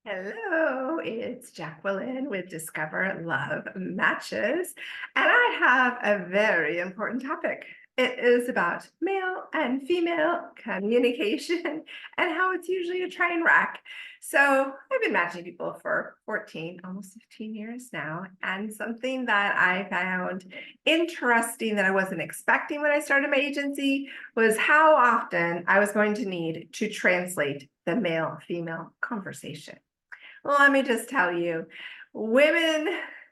Hello, it's Jacqueline with Discover Love Matches, and I have a very important topic. It is about male and female communication and how it's usually a train wreck. So, I've been matching people for 14, almost 15 years now, and something that I found interesting that I wasn't expecting when I started my agency was how often I was going to need to translate the male female conversation. Well, let me just tell you, women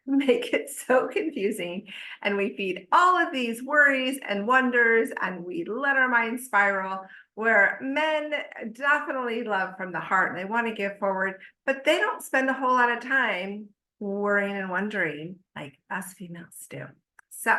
make it so confusing, and we feed all of these worries and wonders, and we let our minds spiral. Where men definitely love from the heart and they want to give forward, but they don't spend a whole lot of time worrying and wondering like us females do. So,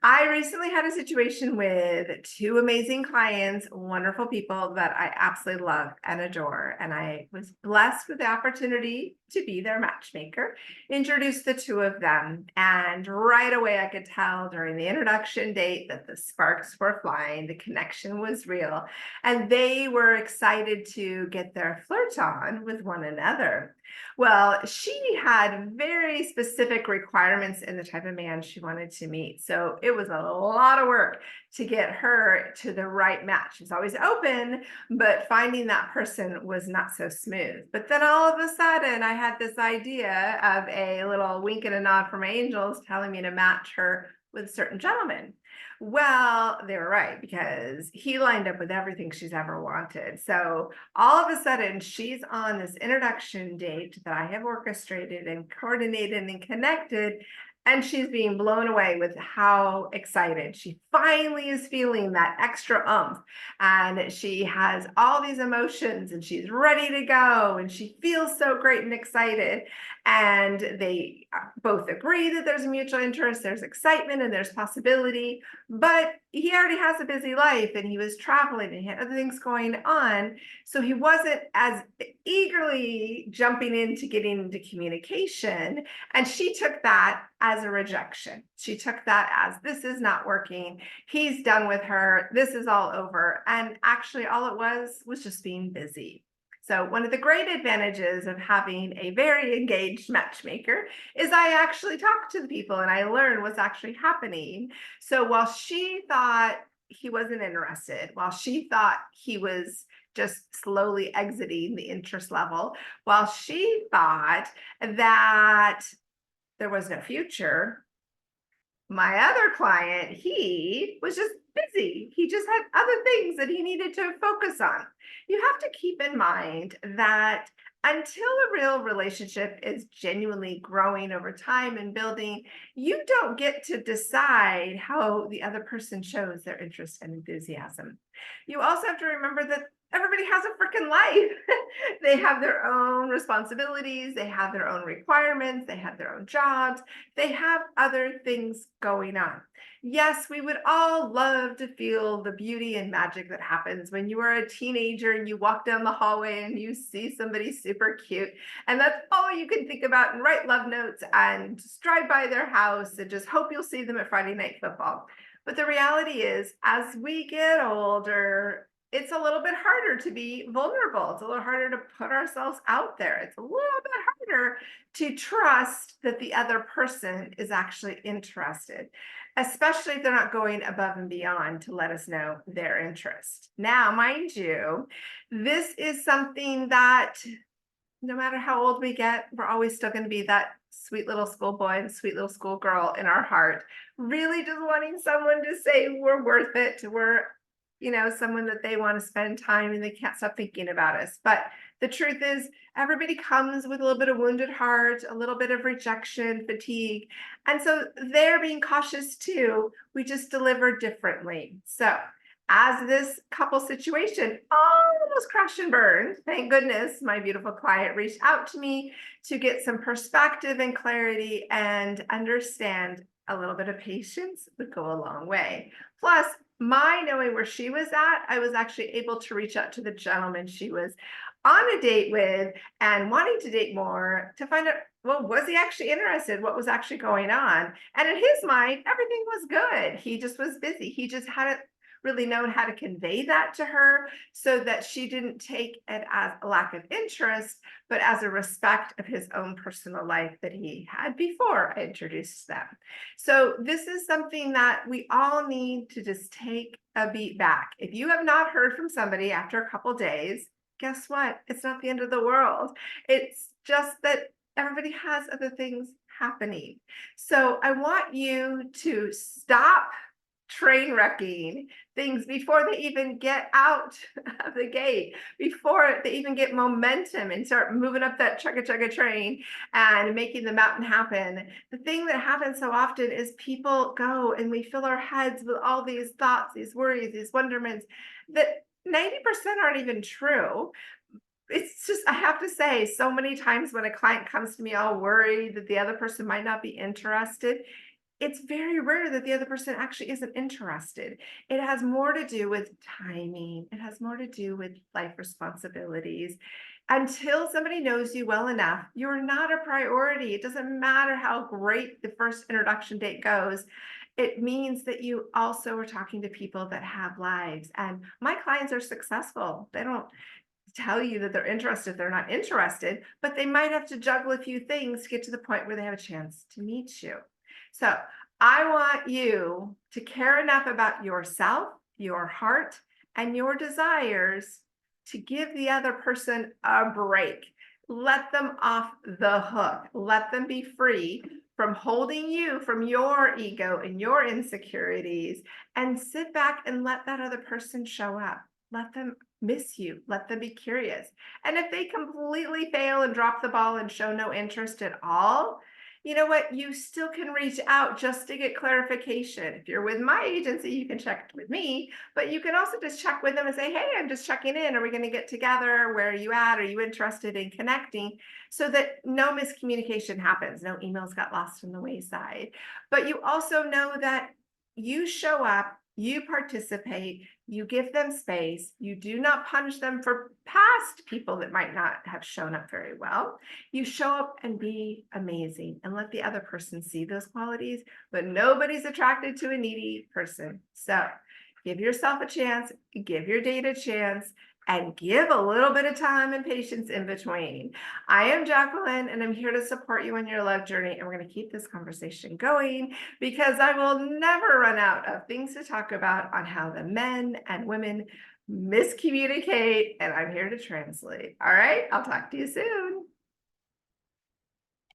I recently had a situation with two amazing clients, wonderful people that I absolutely love and adore. And I was blessed with the opportunity to be their matchmaker, introduce the two of them. And right away, I could tell during the introduction date that the sparks were flying, the connection was real, and they were excited to get their flirt on with one another. Well, she had very specific requirements in the type of man she wanted to meet. So it was a lot of work to get her to the right match. She was always open, but finding that person was not so smooth. But then all of a sudden, I had this idea of a little wink and a nod from my angels telling me to match her with a certain gentleman. Well, they were right because he lined up with everything she's ever wanted. So all of a sudden, she's on this introduction date that I have orchestrated and coordinated and connected. And she's being blown away with how excited she finally is feeling that extra oomph. And she has all these emotions and she's ready to go. And she feels so great and excited. And they both agree that there's a mutual interest, there's excitement, and there's possibility. But he already has a busy life and he was traveling and he had other things going on. So he wasn't as eagerly jumping into getting into communication. And she took that as a rejection. She took that as this is not working. He's done with her. This is all over. And actually, all it was just being busy. So, one of the great advantages of having a very engaged matchmaker is I actually talk to the people and I learn what's actually happening. So, while she thought he wasn't interested, while she thought he was just slowly exiting the interest level, while she thought that there was no future, my other client, he was just busy. He just had other things that he needed to focus on. You have to keep in mind that until a real relationship is genuinely growing over time and building, you don't get to decide how the other person shows their interest and enthusiasm. You also have to remember that everybody has a freaking life. They have their own responsibilities, they have their own requirements, they have their own jobs, they have other things going on. Yes, we would all love to feel the beauty and magic that happens when you are a teenager and you walk down the hallway and you see somebody super cute. And that's all you can think about and write love notes and just drive by their house and just hope you'll see them at Friday Night Football. But the reality is, as we get older, it's a little bit harder to be vulnerable. It's a little harder to put ourselves out there. It's a little bit harder to trust that the other person is actually interested, especially if they're not going above and beyond to let us know their interest. Now, mind you, this is something that no matter how old we get, we're always still going to be that sweet little schoolboy and sweet little schoolgirl in our heart, really just wanting someone to say we're worth it. We're someone that they want to spend time and they can't stop thinking about us. But the truth is, everybody comes with a little bit of wounded heart, a little bit of rejection, fatigue. And so they're being cautious too. We just deliver differently. So, as this couple situation almost crashed and burned, thank goodness my beautiful client reached out to me to get some perspective and clarity and understand a little bit of patience would go a long way. Plus, my knowing where she was at, I was actually able to reach out to the gentleman she was on a date with and wanting to date more to find out, well, was he actually interested? What was actually going on? And in his mind, everything was good. He just was busy. He just hadn't really known how to convey that to her so that she didn't take it as a lack of interest, but as a respect of his own personal life that he had before I introduced them. So this is something that we all need to just take a beat back. If you have not heard from somebody after a couple days, guess what? It's not the end of the world. It's just that everybody has other things happening. So I want you to stop train wrecking things before they even get out of the gate, before they even get momentum and start moving up that chugga chugga train and making the mountain happen. The thing that happens so often is people go and we fill our heads with all these thoughts, these worries, these wonderments that 90% aren't even true. It's just, I have to say, so many times when a client comes to me all worried that the other person might not be interested, it's very rare that the other person actually isn't interested. It has more to do with timing. It has more to do with life responsibilities. Until somebody knows you well enough, you're not a priority. It doesn't matter how great the first introduction date goes. It means that you also are talking to people that have lives. And my clients are successful. They don't tell you that they're interested if they're not interested, but they might have to juggle a few things to get to the point where they have a chance to meet you. So I want you to care enough about yourself, your heart, and your desires to give the other person a break. Let them off the hook. Let them be free from holding you from your ego and your insecurities, and sit back and let that other person show up. Let them miss you. Let them be curious. And if they completely fail and drop the ball and show no interest at all, you know what? You still can reach out just to get clarification. If you're with my agency, you can check with me, but you can also just check with them and say, hey, I'm just checking in. Are we going to get together? Where are you at? Are you interested in connecting? So that no miscommunication happens. No emails got lost in the wayside. But you also know that you show up, you participate, you give them space, you do not punish them for past people that might not have shown up very well. You show up and be amazing and let the other person see those qualities, but nobody's attracted to a needy person. So give yourself a chance, give your date a chance, and give a little bit of time and patience in between. I am Jacqueline, and I'm here to support you on your love journey. And we're going to keep this conversation going because I will never run out of things to talk about on how the men and women miscommunicate. And I'm here to translate. All right, I'll talk to you soon.